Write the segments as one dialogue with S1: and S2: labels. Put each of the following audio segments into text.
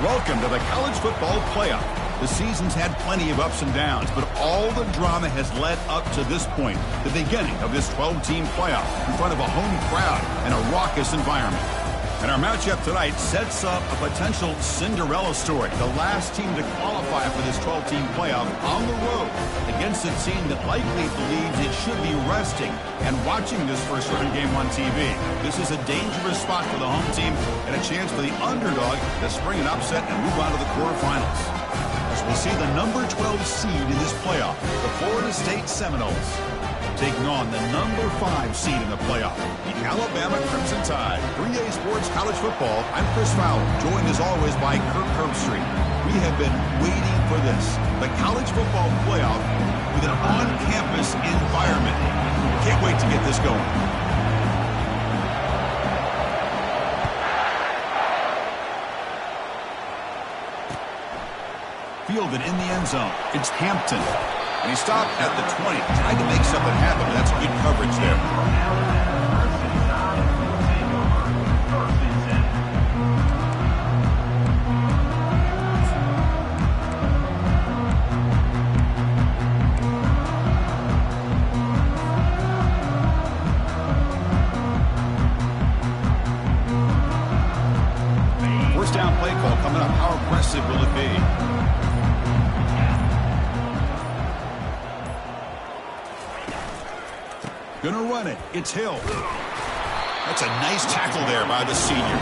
S1: Welcome to the College Football Playoff. The season's had plenty of ups and downs, but all the drama has led up to this point, the beginning of this 12-team playoff in front of a home crowd and a raucous environment. And our matchup tonight sets up a potential Cinderella story, the last team to qualify for this 12-team playoff on the road against a team that likely believes it should be resting and watching this first-round game on TV. This is a dangerous spot for the home team and a chance for the underdog to spring an upset and move on to the quarterfinals. As we'll see the number 12 seed in this playoff, the Florida State Seminoles, taking on the number 5 seed in the playoff, the Alabama Crimson Tide. 3A Sports College Football, I'm Chris Fowler, joined as always by Kirk Herbstreit. We have been waiting for this, the College Football Playoff with an on-campus environment. Can't wait to get this going. Fielded in the end zone. It's Hampton. And he stopped at the 20. Tried to make something happen. That's good coverage there. First down play call coming up. How aggressive will it be? Gonna run it. It's Hill. That's a nice tackle there by the senior.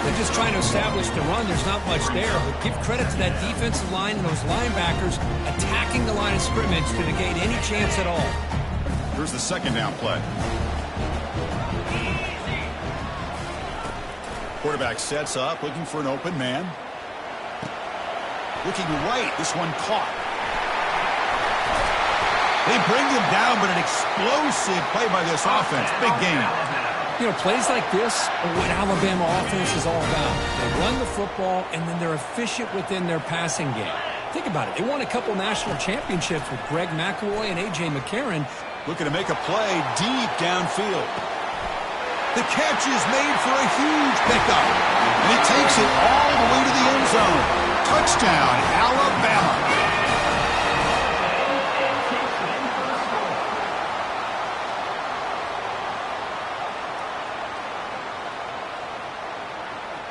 S2: They're just trying to establish the run. There's not much there, but give credit to that defensive line and those linebackers attacking the line of scrimmage to negate any chance at all.
S1: Here's the second down play. Quarterback sets up, looking for an open man. Looking right. This one caught. They bring him down, but an explosive play by this offense. Big game.
S2: You know, plays like this are what Alabama offense is all about. They run the football, and then they're efficient within their passing game. Think about it. They won a couple national championships with Greg McElroy and A.J. McCarron.
S1: Looking to make a play deep downfield. The catch is made for a huge pickup, and he takes it all the way to the end zone. Touchdown, Alabama.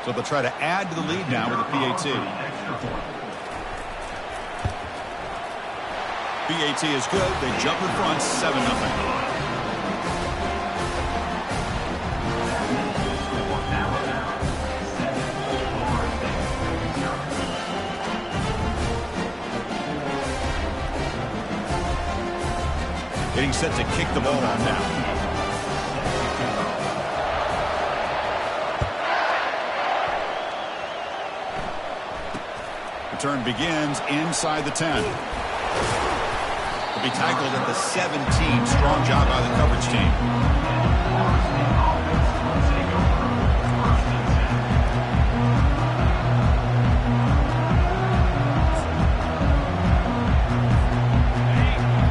S1: So they'll try to add to the lead now with the PAT. PAT is good. They jump in front, 7-0. Getting set to kick the ball on now. Return begins inside the 10. Will be tackled at the 17. Strong job by the coverage team.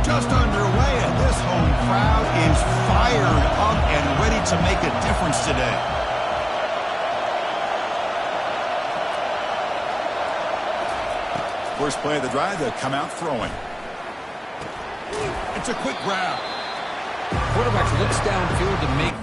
S1: Just underway, and this home crowd is fired up and ready to make a difference today. First play of the drive, they'll come out throwing. It's a quick grab.
S2: Quarterback looks downfield to make.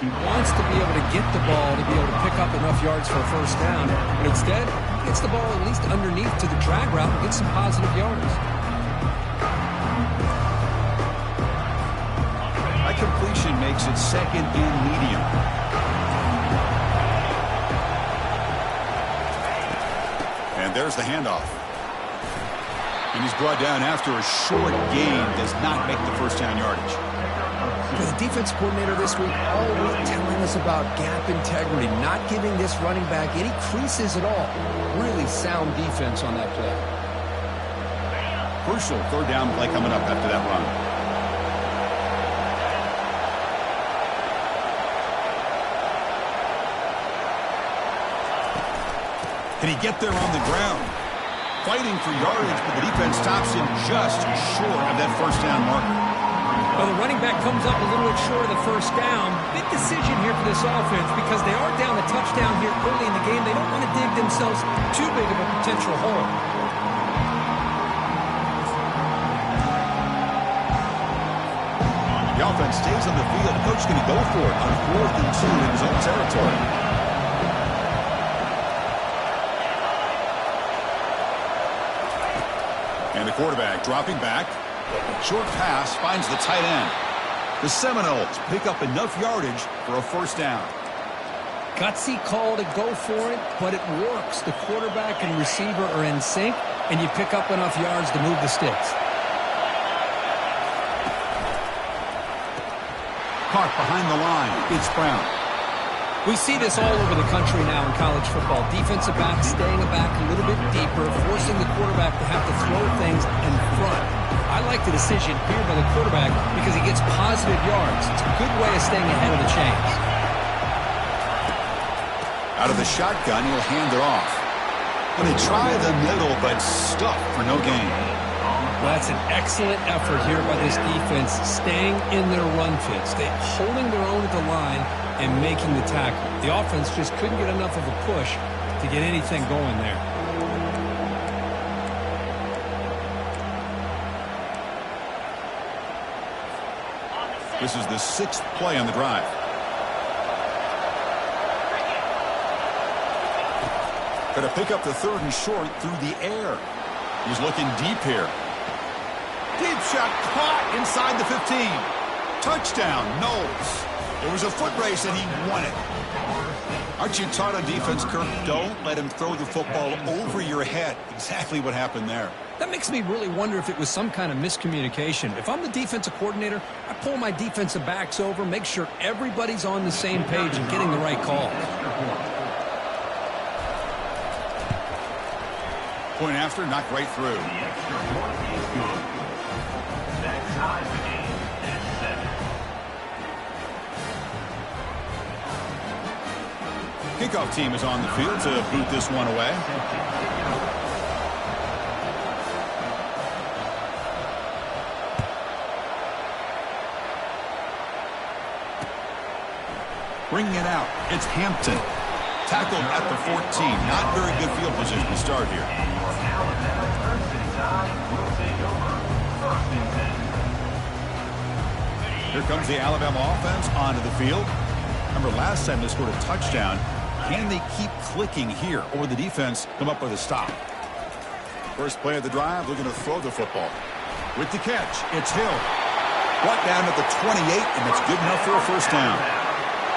S2: He wants to be able to get the ball to be able to pick up enough yards for a first down, but instead he gets the ball at least underneath to the drag route and gets some positive yards.
S1: That completion makes it second and medium. And there's the handoff. And he's brought down after a short gain. Does not make the first down yardage.
S2: The defense coordinator this week all week telling us about gap integrity, not giving this running back any creases at all. Really sound defense on that play.
S1: Crucial third down play coming up after that run. Can he get there on the ground? Fighting for yardage, but the defense stops him just short of that first down marker.
S2: Well, the running back comes up a little bit short of the first down. Big decision here for this offense because they are down a touchdown here early in the game. They don't want to dig themselves too big of a potential hole.
S1: The offense stays on the field. The coach is going to go for it on 4th and 2 in his own territory. And the quarterback dropping back. Short pass finds the tight end. The Seminoles pick up enough yardage for a first down.
S2: Gutsy call to go for it, but it works. The quarterback and receiver are in sync, and you pick up enough yards to move the sticks.
S1: Caught behind the line. It's Brown.
S2: We see this all over the country now in college football. Defensive backs staying back a little bit deeper, forcing the quarterback to have to throw things in front. I like the decision here by the quarterback because he gets positive yards. It's a good way of staying ahead of the chains.
S1: Out of the shotgun, he'll hand it off. And they try the middle, but stuck for no gain.
S2: Well, that's an excellent effort here by this defense, staying in their run fits. They're holding their own at the line and making the tackle. The offense just couldn't get enough of a push to get anything going there.
S1: This is the 6th play on the drive. Going to pick up the 3rd and short through the air. He's looking deep here. Deep shot caught inside the 15. Touchdown, Knowles. It was a foot race and he won it. Aren't you taught on defense, Kirk? Don't let him throw the football over your head. Exactly what happened there.
S2: That makes me really wonder if it was some kind of miscommunication. If I'm the defensive coordinator, I pull my defensive backs over, make sure everybody's on the same page and getting the right call.
S1: Point after, knocked right through. Kickoff team is on the field to boot this one away. Bringing it out, it's Hampton. Tackled at the 14. Not very good field position to start here. Here comes the Alabama offense onto the field. Remember last time they scored a touchdown. Can they keep clicking here, or the defense come up with a stop? First play of the drive, looking to throw the football. With the catch, it's Hill. Brought down at the 28, and that's good enough for a first down.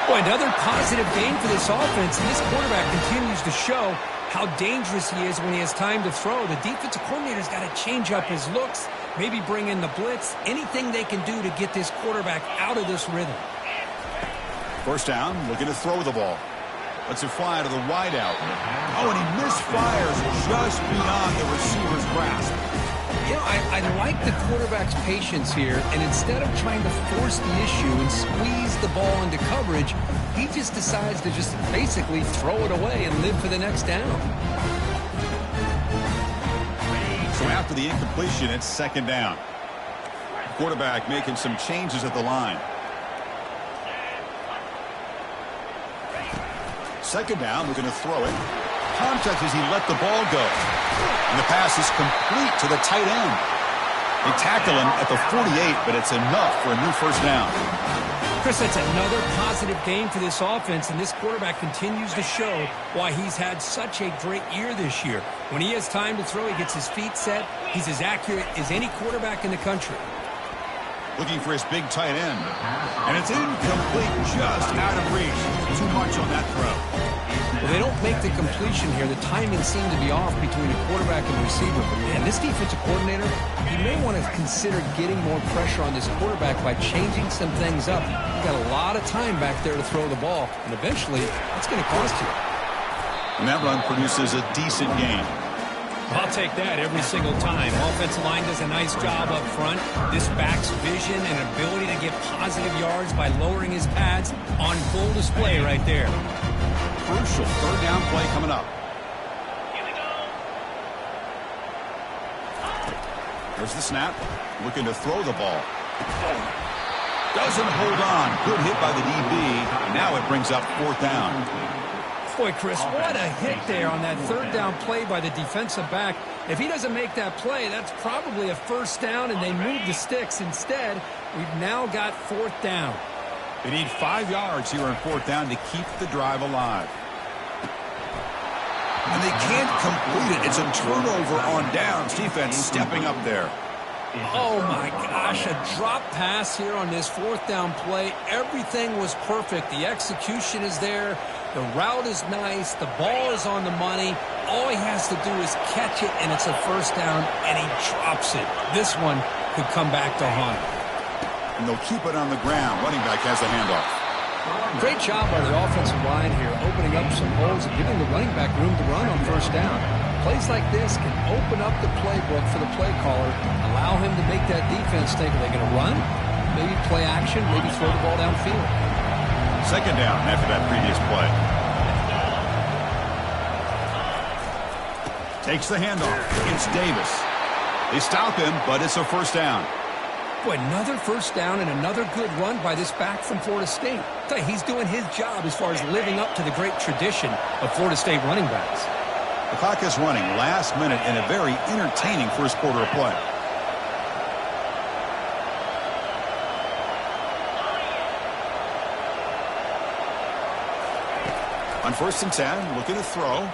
S2: Boy, another positive gain for this offense, and this quarterback continues to show how dangerous he is when he has time to throw. The defensive coordinator's got to change up his looks, maybe bring in the blitz, anything they can do to get this quarterback out of this rhythm.
S1: First down, looking to throw the ball. Lets it fly to the wideout. Oh, and he misfires just beyond the receiver's grasp.
S2: You know, I like the quarterback's patience here, and instead of trying to force the issue and squeeze the ball into coverage, he just decides to just basically throw it away and live for the next down.
S1: So after the incompletion, it's second down. Quarterback making some changes at the line. Second down, we're going to throw it. Contact as he let the ball go. And the pass is complete to the tight end. They tackle him at the 48, but it's enough for a new first down.
S2: Chris, that's another positive game for this offense, and this quarterback continues to show why he's had such a great year this year. When he has time to throw, he gets his feet set. He's as accurate as any quarterback in the country.
S1: Looking for his big tight end. And it's incomplete, just out of reach. Too much on that throw.
S2: Well, they don't make the completion here. The timing seemed to be off between the quarterback and the receiver. But, man, this defensive coordinator, he may want to consider getting more pressure on this quarterback by changing some things up. You've got a lot of time back there to throw the ball, and eventually it's going to cost you.
S1: And that run produces a decent gain.
S2: I'll take that every single time. Offensive line does a nice job up front. This back's vision and ability to get positive yards by lowering his pads on full display right there.
S1: Crucial third down play coming up. There's the snap. Looking to throw the ball. Doesn't hold on. Good hit by the DB. Now it brings up fourth down.
S2: Boy, Chris, what a hit there on that third down play by the defensive back. If he doesn't make that play, that's probably a first down, and they move the sticks. Instead, we've now got fourth down.
S1: They need 5 yards here on fourth down to keep the drive alive. And they can't complete it. It's a turnover on downs. Defense stepping up there.
S2: Oh, my gosh, a drop pass here on this fourth down play. Everything was perfect. The execution is there. The route is nice. The ball is on the money. All he has to do is catch it, and it's a first down, and he drops it. This one could come back to haunt him.
S1: And they'll keep it on the ground. Running back has the handoff.
S2: Great job by the offensive line here, opening up some holes and giving the running back room to run on first down. Plays like this can open up the playbook for the play caller, allow him to make that defense think, are they going to run? Maybe play action, maybe throw the ball downfield.
S1: Second down after that previous play. Takes the handoff. It's Davis. They stop him, but it's a first down.
S2: Boy, another first down and another good run by this back from Florida State. He's doing his job as far as living up to the great tradition of Florida State running backs.
S1: The clock is running last minute in a very entertaining first quarter of play. On 1st and 10, looking to throw.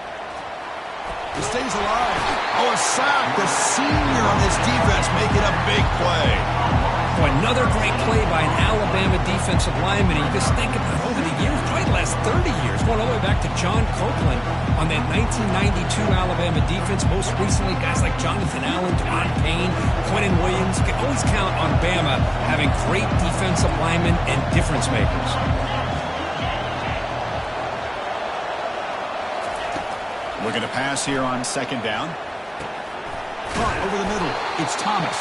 S1: He stays alive. Oh, a sack. The senior on this defense making a big play.
S2: Boy, another great play by an Alabama defensive lineman. You just think about over the years, probably the last 30 years, going all the way back to John Copeland on that 1992 Alabama defense. Most recently, guys like Jonathan Allen, Devon Payne, Quentin Williams. You can always count on Bama having great defensive linemen and difference makers.
S1: Looking to pass here on second down. Over the middle, it's Thomas.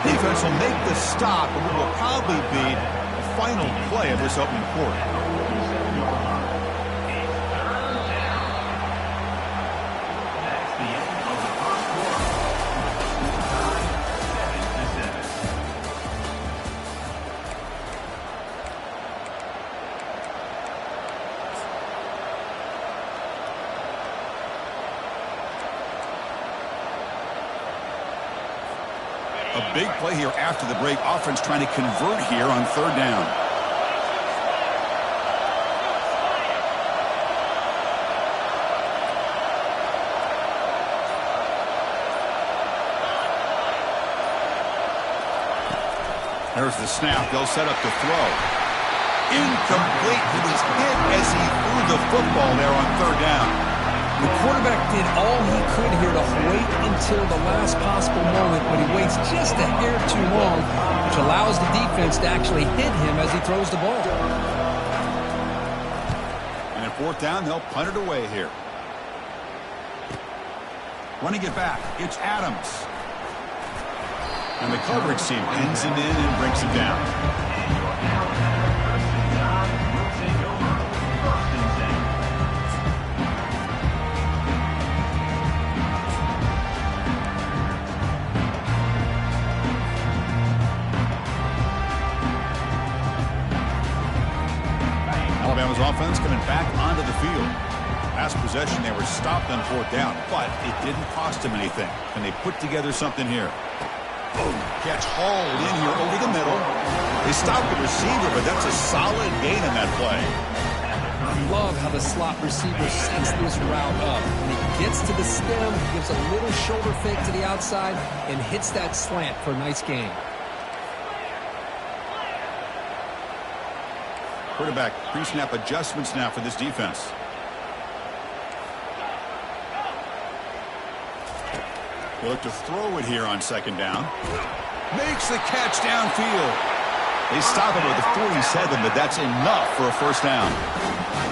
S1: Defense will make the stop, and it will probably be the final play of this opening quarter. A big play here after the break. Offense trying to convert here on third down. There's the snap. They'll set up the throw. Incomplete. He was hit as he threw the football there on third down.
S2: The quarterback did all he could here to wait until the last possible moment, but he waits just a hair too long, which allows the defense to actually hit him as he throws the ball.
S1: And at fourth down, they'll punt it away here. Running it back, it's Adams. And the coverage team pins him in and brings him down. Alabama's offense coming back onto the field. Last possession, they were stopped on fourth down, but it didn't cost them anything. And they put together something here. Boom. Catch hauled in here over the middle. They stopped the receiver, but that's a solid gain on that play.
S2: I love how the slot receiver sets this route up. When he gets to the stem, he gives a little shoulder fake to the outside and hits that slant for a nice gain.
S1: Quarterback pre-snap adjustments now for this defense. They look to throw it here on second down. Makes the catch downfield. They stop him at the 47, but that's enough for a first down.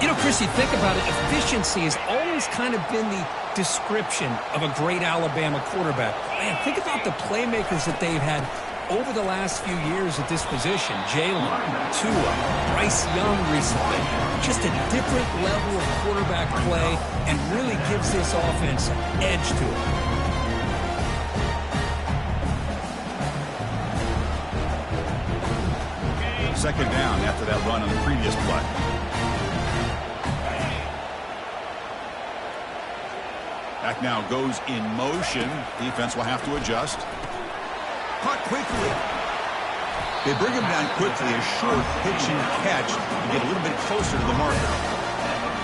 S2: You know, Chris, you think about it, efficiency has always kind of been the description of a great Alabama quarterback. Man, think about the playmakers that they've had over the last few years at this position. Jalen, Tua, Bryce Young recently. Just a different level of quarterback play and really gives this offense an edge to it.
S1: Second down after that run on the previous play. Back now goes in motion. Defense will have to adjust. Caught quickly. They bring him down quickly. A short pitch and catch to get a little bit closer to the marker.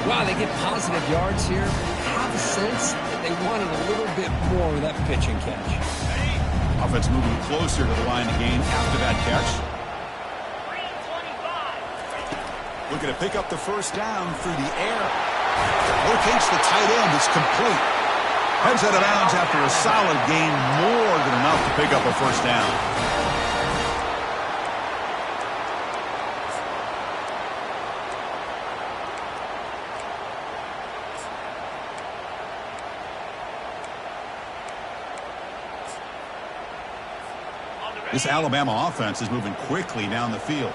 S2: Wow, they get positive yards here. I have a sense that they wanted a little bit more of that pitch and catch.
S1: Offense moving closer to the line of gain after that catch. Looking to pick up the first down through the air. Locates the tight end. It's complete. Heads out of bounds after a solid gain, more than enough to pick up a first down. This Alabama offense is moving quickly down the field.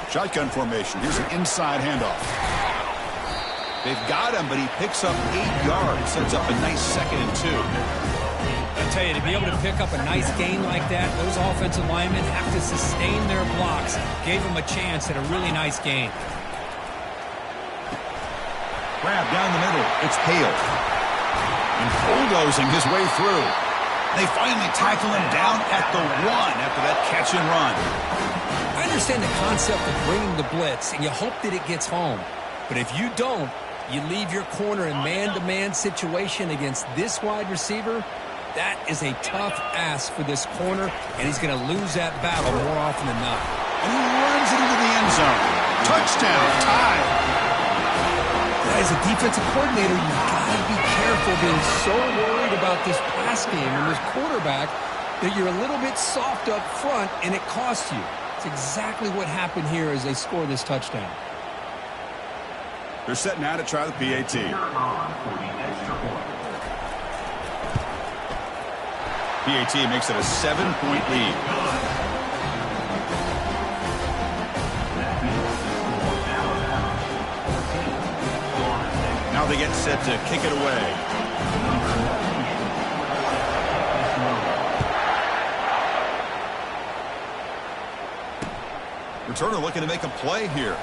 S1: Shotgun formation. Here's an inside handoff. They've got him, but he picks up 8 yards. Sets up a nice 2nd and 2.
S2: I tell you, to be able to pick up a nice gain like that, those offensive linemen have to sustain their blocks. Gave him a chance at a really nice gain.
S1: Grab down the middle. It's Hale. And bulldozing his way through. They finally tackle him down at the 1 after that catch and run.
S2: I understand the concept of bringing the blitz, and you hope that it gets home. But if you don't, you leave your corner in man-to-man situation against this wide receiver. That is a tough ask for this corner, and he's going to lose that battle more often than not.
S1: And he runs it into the end zone. Touchdown, tied.
S2: As a defensive coordinator, you've got to be careful being so worried about this pass game and this quarterback that you're a little bit soft up front, and it costs you. It's exactly what happened here as they score this touchdown.
S1: They're setting out to try the PAT. PAT makes it a 7-point lead. Now they get set to kick it away. Returner looking to make a play here.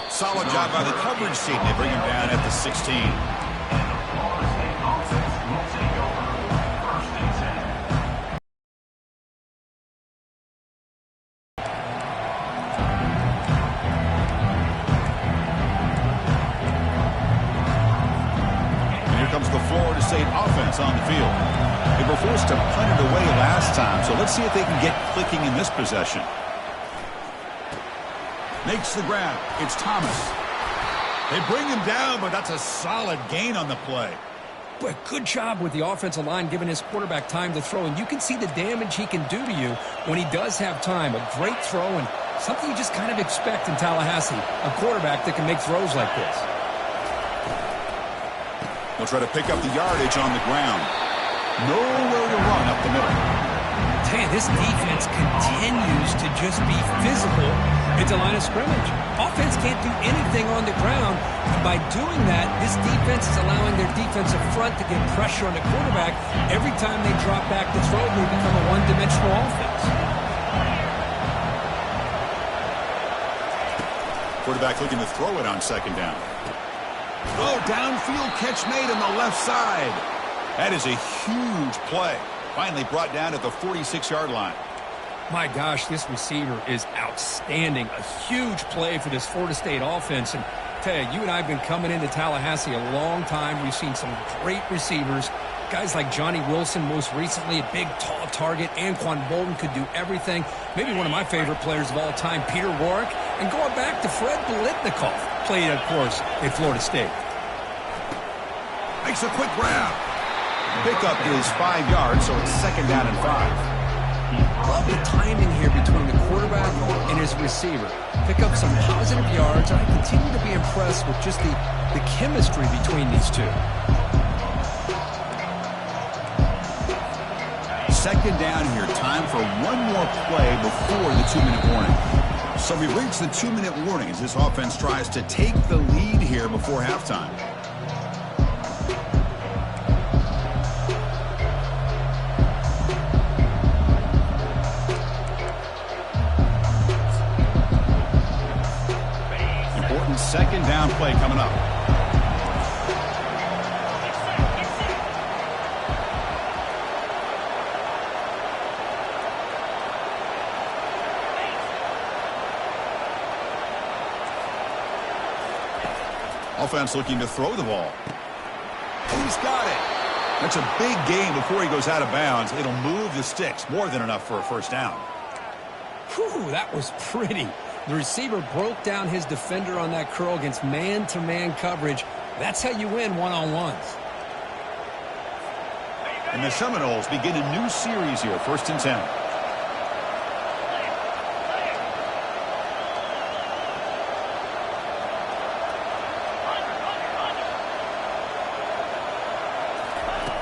S1: Solid job by the coverage team. They bring him down at the 16. And here comes the Florida State offense on the field. They were forced to punt it away last time, so let's see if they can get clicking in this possession. Makes the grab. It's Thomas. They bring him down, but that's a solid gain on the play.
S2: But good job with the offensive line giving his quarterback time to throw, and you can see the damage he can do to you when he does have time. A great throw and something you just kind of expect in Tallahassee, a quarterback that can make throws like this.
S1: They'll try to pick up the yardage on the ground. Nowhere to run up the middle.
S2: Tell you, this defense continues to just be physical at the line of scrimmage. Offense can't do anything on the ground, and by doing that, this defense is allowing their defensive front to get pressure on the quarterback. Every time they drop back to throw, they become a one-dimensional offense.
S1: Quarterback looking to throw it on second down. Oh, downfield catch made on the left side. That is a huge play. Finally brought down at the 46-yard line.
S2: My gosh, this receiver is outstanding. A huge play for this Florida State offense. And I tell you, you and I have been coming into Tallahassee a long time. We've seen some great receivers. Guys like Johnny Wilson, most recently, a big, tall target. Anquan Bolden could do everything. Maybe one of my favorite players of all time, Peter Warrick. And going back to Fred Biletnikoff, played, of course, at Florida State.
S1: Makes a quick grab. Pickup is 5 yards, so it's 2nd down and 5.
S2: Love the timing here between the quarterback and his receiver. Pick up some positive yards, and I continue to be impressed with just the chemistry between these two.
S1: 2nd down here. Time for one more play before the 2-minute warning. So we've reached the 2-minute warning as this offense tries to take the lead here before halftime. Important 2nd down play coming up. Offense looking to throw the ball. He's got it. That's a big gain before he goes out of bounds. It'll move the sticks. More than enough for a 1st down.
S2: Whew, that was pretty. The receiver broke down his defender on that curl against man-to-man coverage. That's how you win one-on-ones.
S1: And the Seminoles begin a new series here. 1st and 10.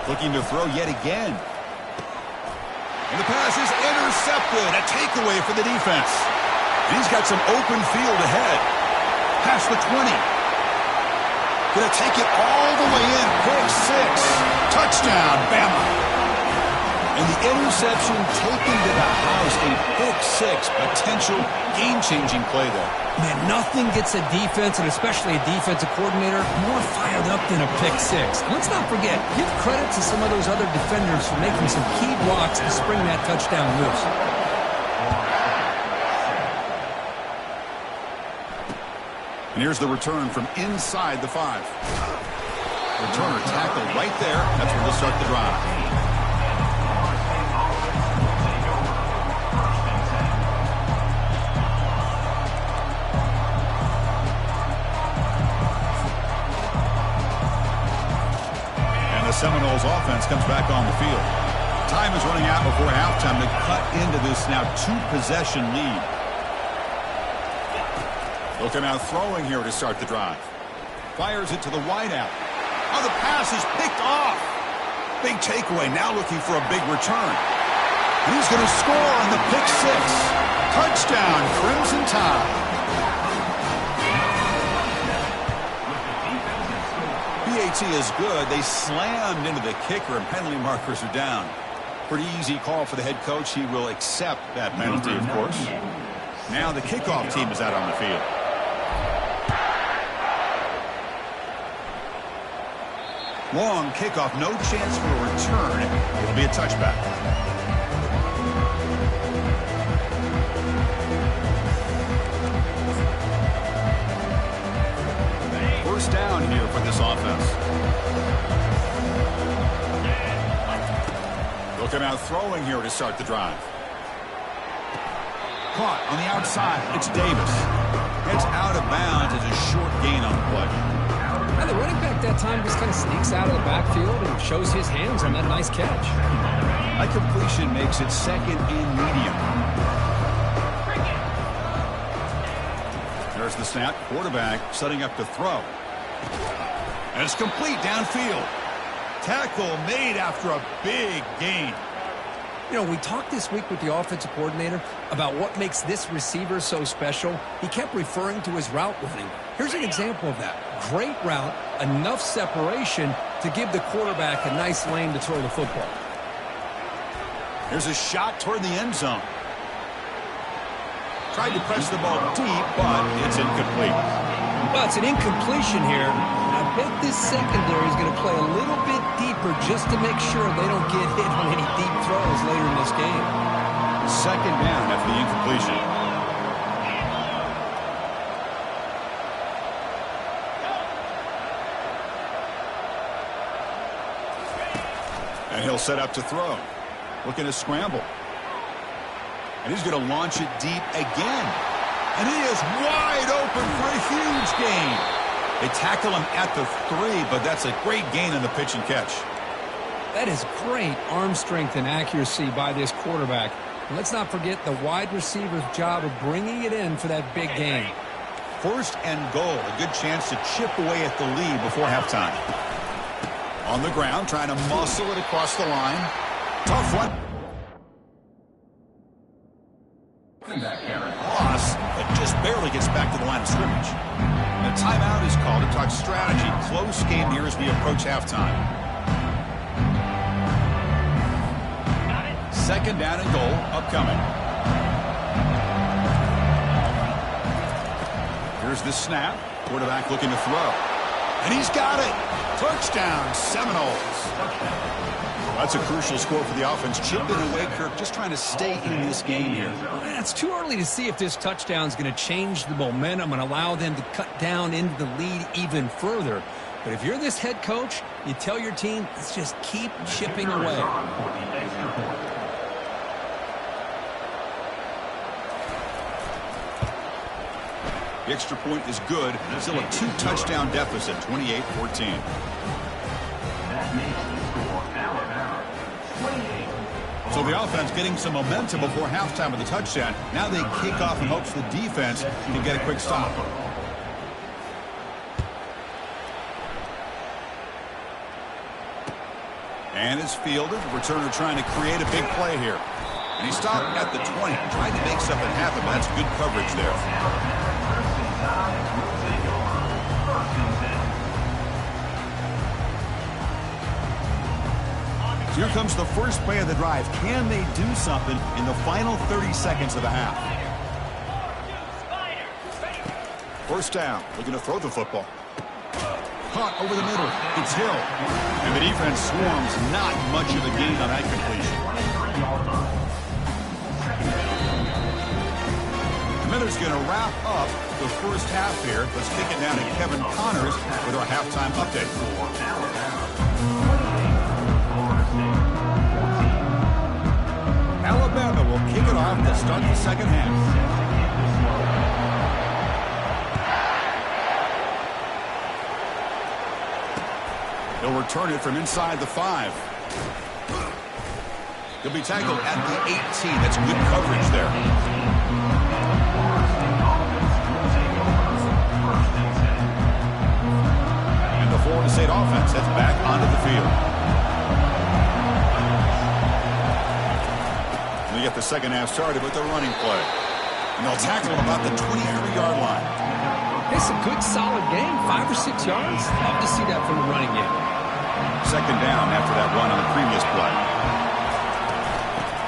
S1: Looking to throw yet again. And the pass is intercepted. A takeaway for the defense. And he's got some open field ahead. Past the 20. Going to take it all the way in. Pick 6. Touchdown, Bama. And the interception taken to the house. A pick 6. Potential game-changing play there.
S2: Man, nothing gets a defense, and especially a defensive coordinator, more fired up than a pick 6. Let's not forget, give credit to some of those other defenders for making some key blocks to spring that touchdown loose.
S1: And here's the return from inside the 5. Returner tackled right there. That's where they'll start the drive. Seminoles offense comes back on the field. Time is running out before halftime to cut into this now 2-possession lead. Looking out throwing here to start the drive. Fires it to the wideout. Oh, the pass is picked off. Big takeaway, now looking for a big return. He's going to score on the pick 6. Touchdown, Crimson Tide. PAT is good. They slammed into the kicker, and penalty markers are down. Pretty easy call for the head coach. He will accept that penalty, of course. Now the kickoff team is out on the field. Long kickoff, no chance for a return. It'll be a touchback. First down here for this offense. Looking out throwing here to start the drive. Caught on the outside. It's Davis. It's out of bounds as a short gain on the play.
S2: And the running back that time just kind of sneaks out of the backfield and shows his hands on that nice catch.
S1: A completion makes it 2nd and medium. There's the snap. Quarterback setting up to throw. And it's complete downfield. Tackle made after a big gain.
S2: You know, we talked this week with the offensive coordinator about what makes this receiver so special. He kept referring to his route running. Here's an example of that. Great route, enough separation to give the quarterback a nice lane to throw the football.
S1: Here's a shot toward the end zone. Tried to press the ball deep, but it's incomplete.
S2: Well, it's an incompletion here. I bet this secondary is going to play a little bit deeper just to make sure they don't get hit on any deep throws later in this game.
S1: 2nd down after the incompletion. And he'll set up to throw. Looking to scramble. And he's going to launch it deep again. And he is wide open for a huge gain. They tackle him at the 3, but that's a great gain on the pitch and catch.
S2: That is great arm strength and accuracy by this quarterback. And let's not forget the wide receiver's job of bringing it in for that big gain.
S1: 1st and goal, a good chance to chip away at the lead before halftime. On the ground, trying to muscle it across the line. Tough one. Loss, but just barely gets back to the line of scrimmage. And a timeout is called to talk strategy. Close game here as we approach halftime. 2nd down and goal upcoming. Here's the snap. Quarterback looking to throw. And he's got it. Touchdown, Seminoles. That's a crucial score for the offense. Chipping away, Kirk, just trying to stay in this game here.
S2: It's too early to see if this touchdown is going to change the momentum and allow them to cut down into the lead even further. But if you're this head coach, you tell your team, let's just keep chipping away.
S1: The extra point is good. Still a 2-touchdown deficit, 28-14. So the offense getting some momentum before halftime with the touchdown. Now they kick off in hopes the defense can get a quick stop. And it's fielded. Returner trying to create a big play here. And he stopped at the 20. Tried to make something happen, but that's good coverage there. Here comes the first play of the drive. Can they do something in the final 30 seconds of the half? 1st down, looking to throw the football. Caught over the middle. It's Hill. And the defense swarms. Not much of a gain on that completion. The Miller's going to wrap up the first half here. Let's kick it down to Kevin Connors with our halftime update. Alabama will kick it off to start the second half. They'll return it from inside the 5. He'll be tackled at the 18. That's good coverage there. And the Florida State offense heads back onto the field. They get the second half started with the running play. And they'll tackle him about the 23-yard line.
S2: It's a good, solid game. 5 or 6 yards. Love to see that from the running game.
S1: 2nd down after that run on the previous play.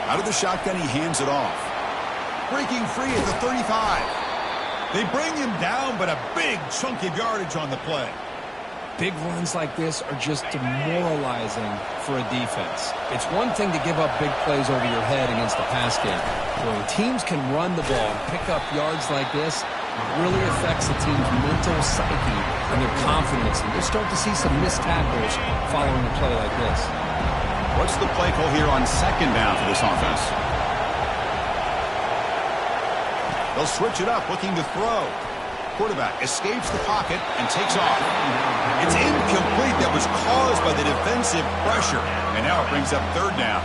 S1: Out of the shotgun, he hands it off. Breaking free at the 35. They bring him down, but a big chunk of yardage on the play.
S2: Big runs like this are just demoralizing for a defense. It's one thing to give up big plays over your head against the pass game. When teams can run the ball and pick up yards like this, it really affects the team's mental psyche and their confidence. And you'll start to see some missed tackles following a play like this.
S1: What's the play call here on 2nd down for this offense? They'll switch it up, looking to throw. Quarterback escapes the pocket and takes off. It's incomplete. That was caused by the defensive pressure. And now it brings up 3rd down.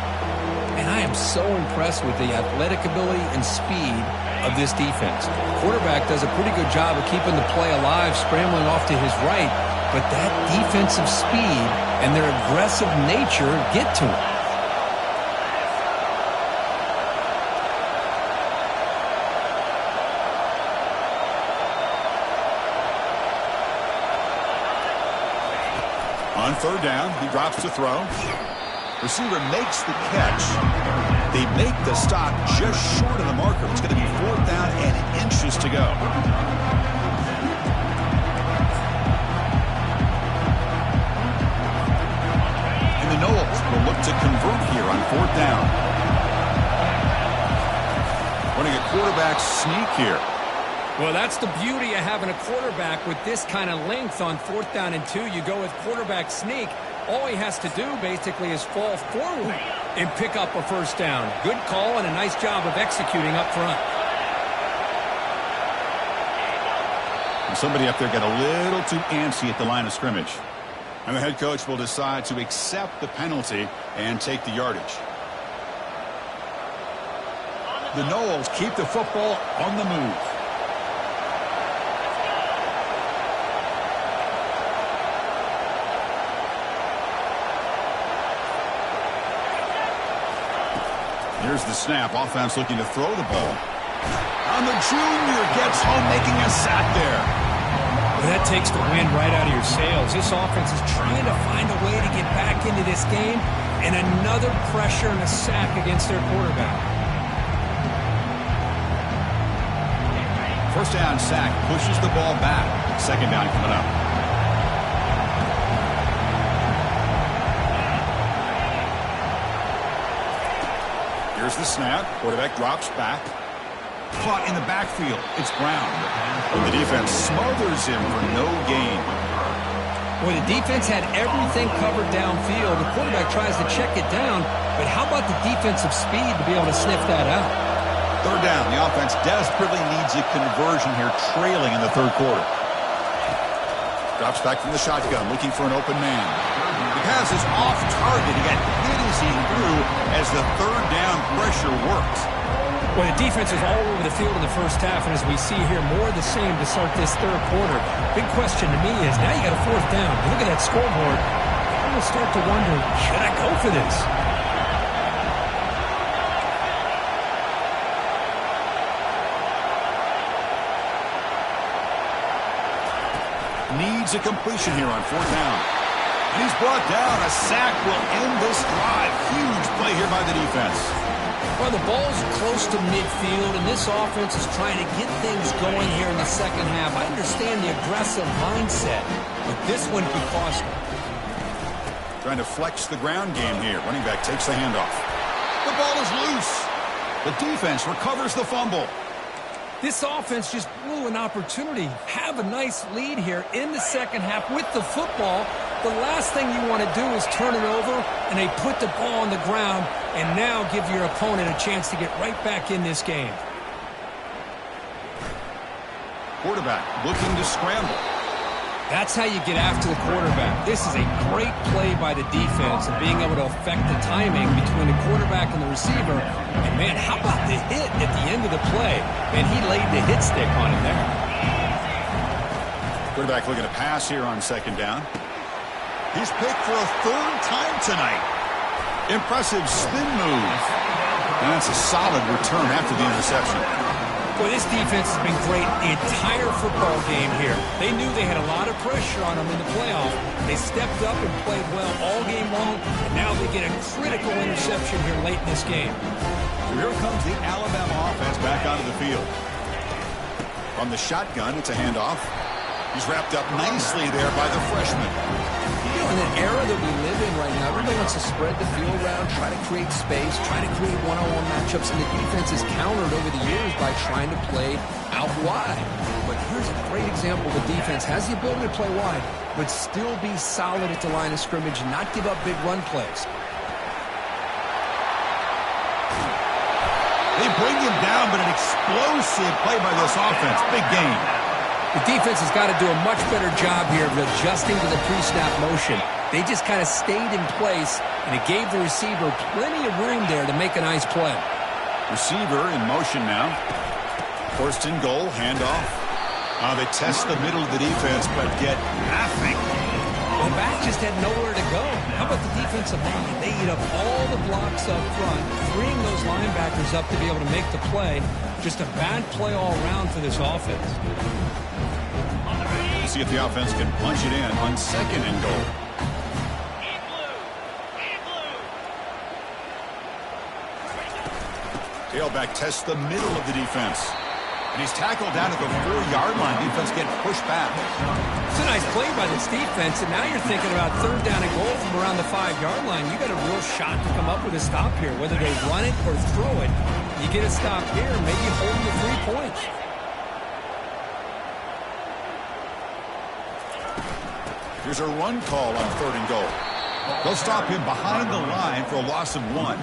S2: And I am so impressed with the athletic ability and speed of this defense. Quarterback does a pretty good job of keeping the play alive, scrambling off to his right. But that defensive speed and their aggressive nature get to him.
S1: On 3rd down, he drops to throw. Receiver makes the catch. They make the stop just short of the marker. It's going to be 4th down and inches to go. And the Noles will look to convert here on 4th down. Running a quarterback sneak here.
S2: Well, that's the beauty of having a quarterback with this kind of length on 4th down and 2. You go with quarterback sneak. All he has to do basically is fall forward and pick up a 1st down. Good call and a nice job of executing up front.
S1: And somebody up there got a little too antsy at the line of scrimmage. And the head coach will decide to accept the penalty and take the yardage. The Noles keep the football on the move. Here's the snap. Offense looking to throw the ball. And the junior gets home, making a sack there.
S2: Well, that takes the wind right out of your sails. This offense is trying to find a way to get back into this game, and another pressure and a sack against their quarterback.
S1: First down sack pushes the ball back. Second down coming up. Here's the snap. Quarterback drops back. Caught in the backfield. It's Brown. And the defense smothers him for no gain.
S2: Well, the defense had everything covered downfield. The quarterback tries to check it down, but how about the defensive speed to be able to sniff that out?
S1: Third down. The offense desperately needs a conversion here, trailing in the third quarter. Drops back from the shotgun, looking for an open man. The pass is off target. He got hit as he threw as the third down pressure worked.
S2: Well, the defense is all over the field in the first half, and as we see here, more of the same to start this third quarter. Big question to me is, now you got a fourth down. You look at that scoreboard, I'm going to start to wonder, should I go for this?
S1: Needs a completion here on fourth down. And he's brought down. A sack will end this drive. Huge play here by the defense.
S2: Well, the ball's close to midfield, and this offense is trying to get things going here in the second half. I understand the aggressive mindset, but this one could cost them.
S1: Trying to flex the ground game here. Running back takes the handoff. The ball is loose. The defense recovers the fumble.
S2: This offense just blew an opportunity. Have a nice lead here in the second half with the football. The last thing you want to do is turn it over, and they put the ball on the ground and now give your opponent a chance to get right back in this game.
S1: Quarterback looking to scramble.
S2: That's how you get after the quarterback. This is a great play by the defense and being able to affect the timing between the quarterback and the receiver. And, man, how about the hit at the end of the play? Man, he laid the hit stick on him there.
S1: Quarterback looking to pass here on second down. He's picked for a third time tonight. Impressive spin move. And that's a solid return after the interception.
S2: Boy, this defense has been great the entire football game here. They knew they had a lot of pressure on them in the playoff. They stepped up and played well all game long, and now they get a critical interception here late in this game.
S1: So here comes the Alabama offense back onto the field. From the shotgun, it's a handoff. He's wrapped up nicely there by the freshman.
S2: You know, in an era that we live in right now, everybody wants to spread the field around, try to create space, try to create one-on-one matchups, and the defense has countered over the years by trying to play out wide. But here's a great example. The defense has the ability to play wide, but still be solid at the line of scrimmage and not give up big run plays.
S1: They bring him down, but an explosive play by this offense. Big game.
S2: The defense has got to do a much better job here of adjusting to the pre-snap motion. They just kind of stayed in place, and it gave the receiver plenty of room there to make a nice play.
S1: Receiver in motion now. First and goal, handoff. They test the middle of the defense, but get nothing.
S2: The back just had nowhere to go. How about the defensive line? They eat up all the blocks up front, freeing those linebackers up to be able to make the play. Just a bad play all around for this offense.
S1: See if the offense can punch it in on second and goal. Tailback tests the middle of the defense. And he's tackled down at the 4-yard line. Defense getting pushed back.
S2: It's a nice play by this defense, and now you're thinking about third down and goal from around the 5-yard line. You got a real shot to come up with a stop here, whether they run it or throw it. You get a stop here, maybe hold them to 3 points.
S1: Here's a run call on third and goal. They'll stop him behind the line for a loss of 1.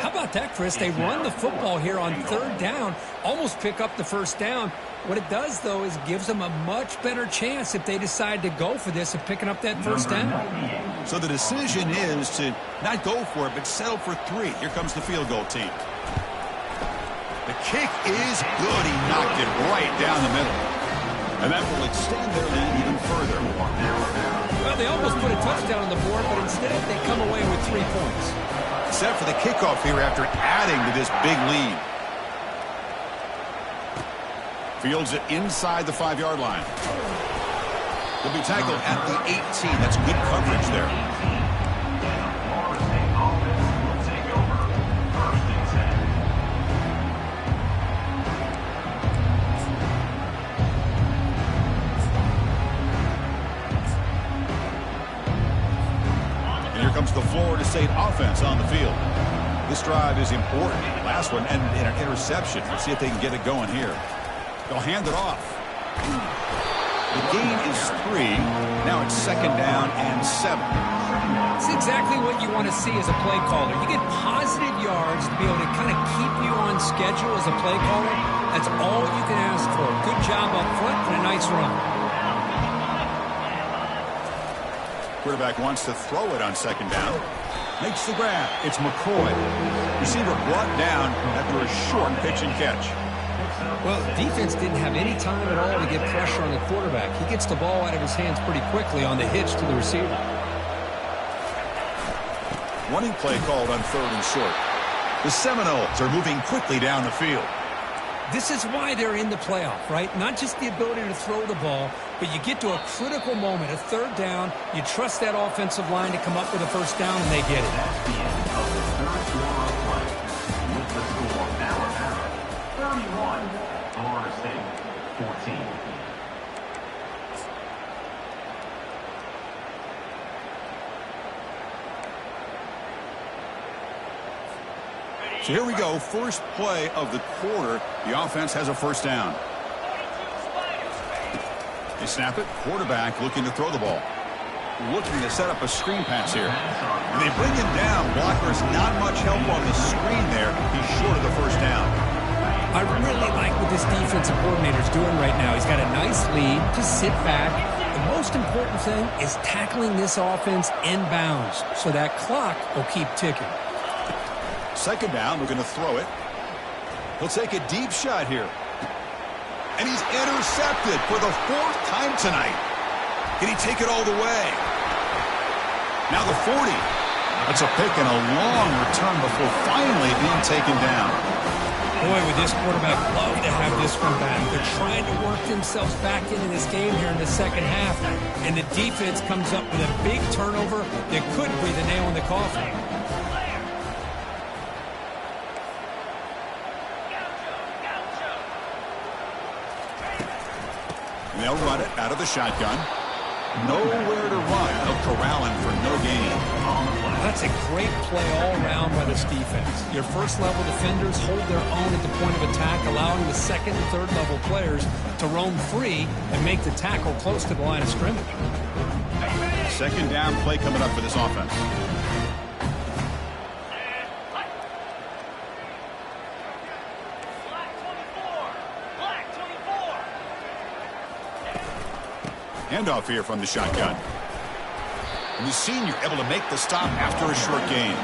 S2: How about that, Chris? They run the football here on 3rd down, almost pick up the 1st down. What it does, though, is gives them a much better chance if they decide to go for this of picking up that 1st down.
S1: So the decision is to not go for it, but settle for 3. Here comes the field goal team. The kick is good. He knocked it right down the middle. And that will extend their lead even further.
S2: Well, they almost put a touchdown on the board, but instead they come away with 3 points.
S1: Set for the kickoff here after adding to this big lead. Fields it inside the 5-yard line. He'll be tackled at the 18. That's good coverage there. And here comes the Florida State offense on the field. This drive is important. Last one and an interception. Let's see if they can get it going here. They'll hand it off. The gain is 3. Now it's 2nd down and 7.
S2: It's exactly what you want to see as a play caller. You get positive yards to be able to kind of keep you on schedule as a play caller. That's all you can ask for. Good job up front and a nice run.
S1: Quarterback wants to throw it on 2nd down. Makes the grab. It's McCoy. Receiver brought down after a short pitch and catch.
S2: Well, defense didn't have any time at all to get pressure on the quarterback. He gets the ball out of his hands pretty quickly on the hitch to the receiver.
S1: Running play called on 3rd and short. The Seminoles are moving quickly down the field.
S2: This is why they're in the playoff, right? Not just the ability to throw the ball, but you get to a critical moment, a 3rd down. You trust that offensive line to come up with a 1st down, and they get it.
S3: That's the end of the 3rd quarter of play. With the score now, 31, Florida State, 14.
S1: So here we go. First play of the quarter. The offense has a 1st down. They snap it. Quarterback looking to throw the ball. Looking to set up a screen pass here. And they bring him down. Blockers not much help on the screen there. He's short of the 1st down.
S2: I really like what this defensive coordinator is doing right now. He's got a nice lead. Just sit back. The most important thing is tackling this offense inbounds so that clock will keep ticking.
S1: 2nd down. We're going to throw it. He'll take a deep shot here. And he's intercepted for the 4th time tonight. Can he take it all the way? Now the 40. That's a pick and a long return before finally being taken down.
S2: Boy, would this quarterback love to have this one back. They're trying to work themselves back into this game here in the 2nd half. And the defense comes up with a big turnover that could be the nail in the coffin.
S1: And they'll run it out of the shotgun. Nowhere to run. They'll corral him for no gain.
S2: That's a great play all around by this defense. Your 1st-level defenders hold their own at the point of attack, allowing the 2nd and 3rd-level players to roam free and make the tackle close to the line of scrimmage.
S1: 2nd down play coming up for this offense. Handoff here from the shotgun. And the senior able to make the stop after a short gain.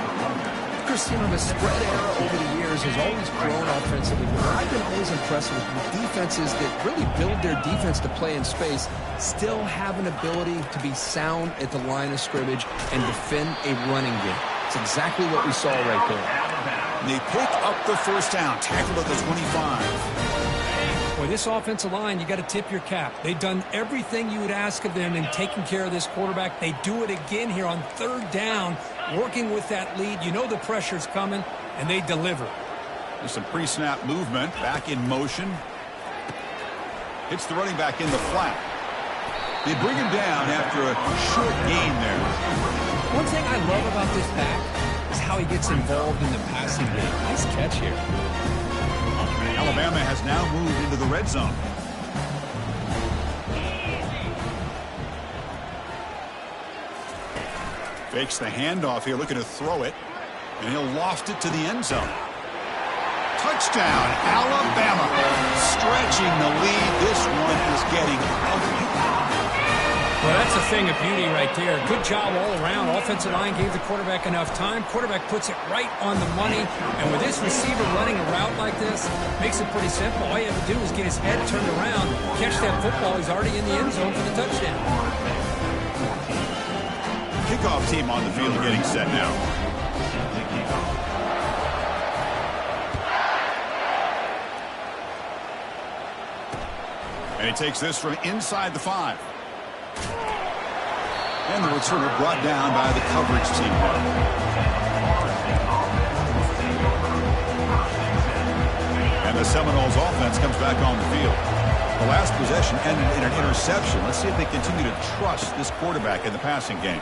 S2: Chris, you know, the spread era over the years has always grown offensively. But I've been always impressed with defenses that really build their defense to play in space, still have an ability to be sound at the line of scrimmage and defend a running game. It's exactly what we saw right there.
S1: And they pick up the 1st down, tackled at the 25.
S2: Boy, this offensive line, you got to tip your cap. They've done everything you would ask of them in taking care of this quarterback. They do it again here on 3rd down, working with that lead. You know the pressure's coming, and they deliver.
S1: There's some pre-snap movement, back in motion. Hits the running back in the flat. They bring him down after a short gain there.
S2: One thing I love about this back is how he gets involved in the passing game. Nice catch here.
S1: Alabama has now moved into the red zone. Fakes the handoff here, looking to throw it. And he'll loft it to the end zone. Touchdown, Alabama. Stretching the lead. This one is getting ugly.
S2: Well, that's a thing of beauty right there. Good job all around. Offensive line gave the quarterback enough time. Quarterback puts it right on the money. And with this receiver running a route like this, makes it pretty simple. All you have to do is get his head turned around, catch that football. He's already in the end zone for the touchdown.
S1: Kickoff team on the field getting set now. And he takes this from inside the 5. And the returner brought down by the coverage team. And the Seminoles offense comes back on the field. The last possession ended in an interception. Let's see if they continue to trust this quarterback in the passing game.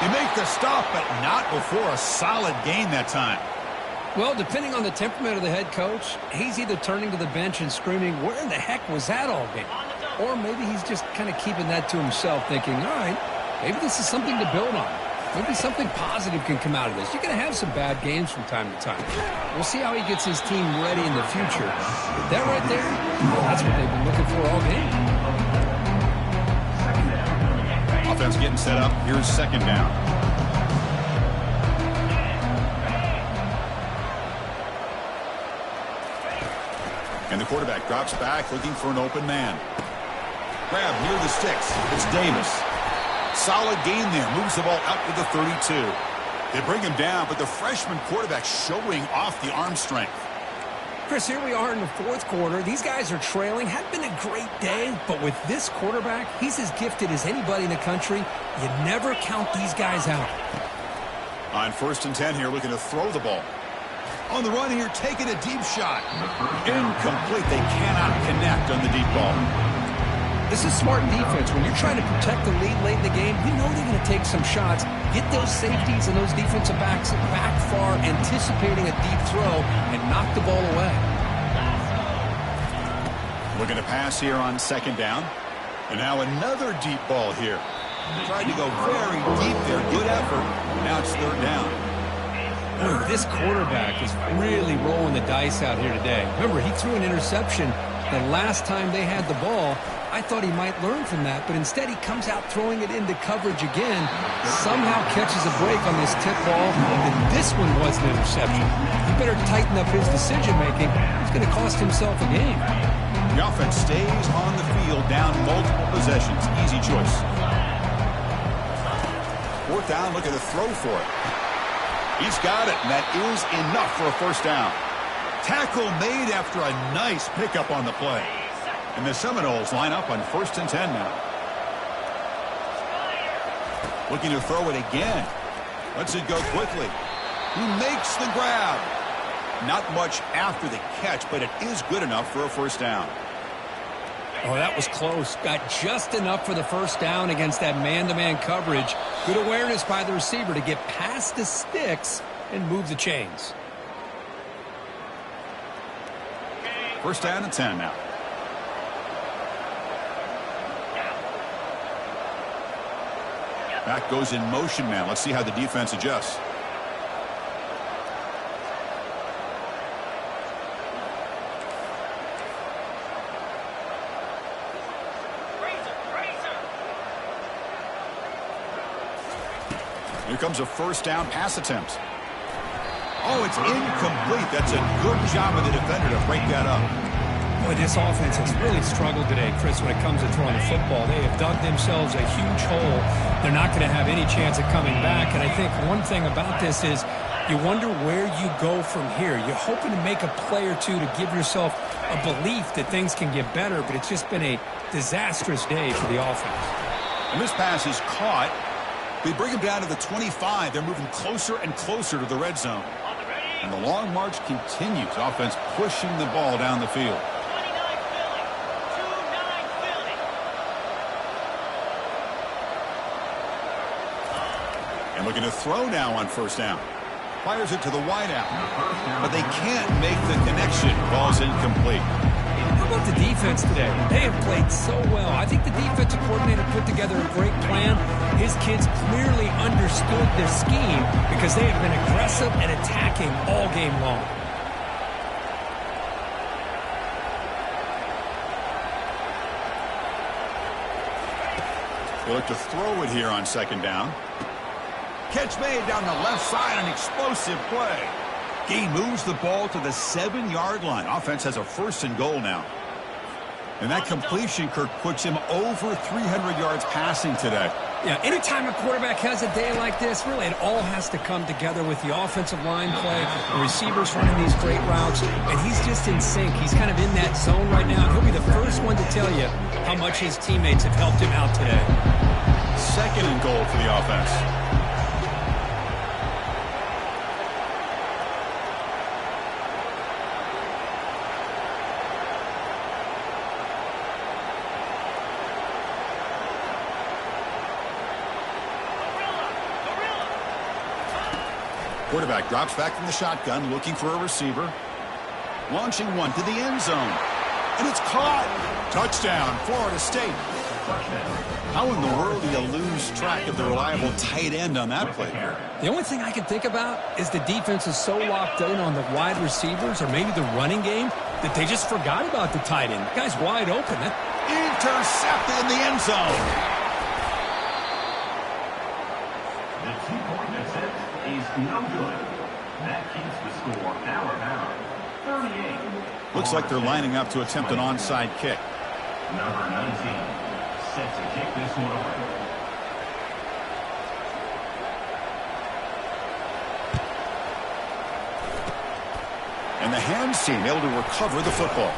S1: They make the stop, but not before a solid gain that time.
S2: Well, depending on the temperament of the head coach, he's either turning to the bench and screaming, where in the heck was that all game? Or maybe he's just kind of keeping that to himself, thinking, all right, maybe this is something to build on. Maybe something positive can come out of this. You're going to have some bad games from time to time. We'll see how he gets his team ready in the future. But that right there, that's what they've been looking for all game.
S1: Offense getting set up. Here's second down. And the quarterback drops back, looking for an open man. Grab near the sticks. It's Davis. Solid gain there. Moves the ball up to the 32. They bring him down, but the freshman quarterback showing off the arm strength.
S2: Chris, here we are in the fourth quarter. These guys are trailing. Had been a great day, but with this quarterback, he's as gifted as anybody in the country. You never count these guys out.
S1: On 1st and 10 here, looking to throw the ball. On the run here, taking a deep shot. Incomplete. They cannot connect on the deep ball.
S2: This is smart defense. When you're trying to protect the lead late in the game, you know they're going to take some shots. Get those safeties and those defensive backs back far, anticipating a deep throw, and knock the ball away.
S1: Looking to pass here on second down. And now another deep ball here. Tried to go very deep there. Good effort. Now it's third down.
S2: Boy, this quarterback is really rolling the dice out here today. Remember, he threw an interception the last time they had the ball. I thought he might learn from that, but instead he comes out throwing it into coverage again. Somehow catches a break on this tip ball, and this one was an interception. He better tighten up his decision-making. He's going to cost himself a game.
S1: The offense stays on the field, down multiple possessions. Easy choice. Fourth down, looking to throw for it. He's got it, and that is enough for a first down. Tackle made after a nice pickup on the play. And the Seminoles line up on 1st and 10 now. Looking to throw it again. Lets it go quickly. He makes the grab. Not much after the catch, but it is good enough for a first down.
S2: Oh, that was close. Got just enough for the first down against that man-to-man coverage. Good awareness by the receiver to get past the sticks and move the chains.
S1: First down and 10 now. Back goes in motion man. Let's see how the defense adjusts. Here comes a first down pass attempt. Oh, it's incomplete. That's a good job of the defender to break that up.
S2: Boy, this offense has really struggled today, Chris, when it comes to throwing the football. They have dug themselves a huge hole. They're not going to have any chance of coming back. And I think one thing about this is you wonder where you go from here. You're hoping to make a play or two to give yourself a belief that things can get better, but it's just been a disastrous day for the offense.
S1: And this pass is caught. They bring him down to the 25. They're moving closer and closer to the red zone. And the long march continues. Offense pushing the ball down the field. And looking to throw now on first down. Fires it to the wideout. But they can't make the connection. Ball's incomplete.
S2: How about the defense today? They have played so well. I think the defensive coordinator put together a great plan. his kids clearly understood their scheme because they have been aggressive and attacking all game long.
S1: They look to throw it here on second down. Catch made down the left side, an explosive play. He moves the ball to the 7-yard line. Offense has a 1st and goal now. And that completion, Kirk, puts him over 300 yards passing today.
S2: Yeah, anytime a quarterback has a day like this, really it all has to come together with the offensive line play, the receivers running these great routes, and he's just in sync. He's kind of in that zone right now. He'll be the first one to tell you how much his teammates have helped him out today.
S1: 2nd and goal for the offense. Quarterback drops back from the shotgun, looking for a receiver. Launching one to the end zone. And it's caught. Touchdown, Florida State. How in the world do you lose track of the reliable tight end on that play?
S2: The only thing I can think about is the defense is so locked in on the wide receivers or maybe the running game that they just forgot about the tight end. The guy's wide open.
S1: Intercepted in the end zone.
S3: The 2-point attempt is no good. That keeps the score Alabama 38.
S1: Looks like they're lining up to attempt an onside kick.
S3: Number 19 set to kick this one away.
S1: And the hands team able to recover the football.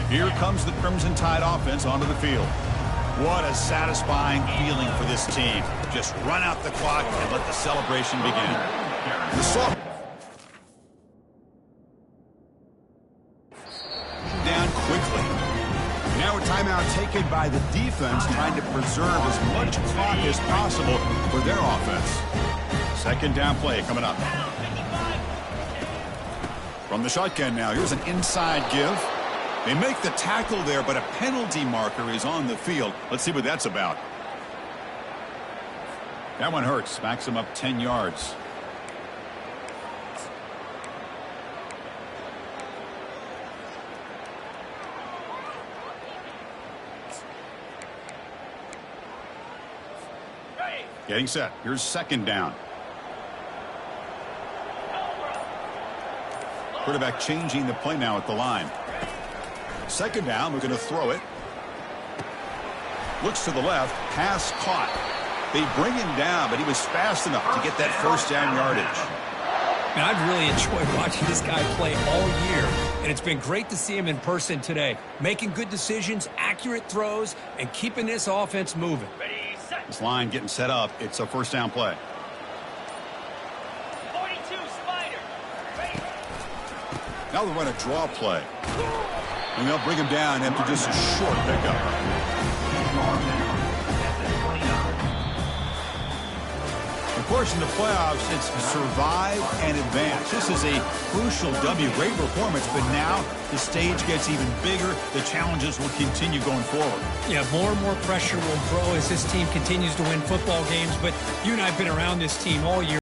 S1: Here comes the Crimson Tide offense onto the field. What a satisfying feeling for this team. Just run out the clock and let the celebration begin. The soft down quickly. Now a timeout taken by the defense, trying to preserve as much clock as possible for their offense. 2nd down play coming up. From the shotgun now, here's an inside give. They make the tackle there, but a penalty marker is on the field. Let's see what that's about. That one hurts. Backs him up 10 yards. Getting set. Here's 2nd down. Quarterback changing the play now at the line. 2nd down, we're going to throw it. Looks to the left, pass caught. They bring him down, but he was fast enough to get that 1st down yardage.
S2: And I've really enjoyed watching this guy play all year, and it's been great to see him in person today, making good decisions, accurate throws, and keeping this offense moving.
S1: This line getting set up. It's a 1st down play.
S4: 42 Spider.
S1: Now they'll run a draw play. And they'll bring him down after just a short pickup. Of course, in the playoffs, it's survive and advance. This is a crucial W. Great performance, but now the stage gets even bigger. The challenges will continue going forward.
S2: Yeah, more and more pressure will grow as this team continues to win football games, but you and I have been around this team all year.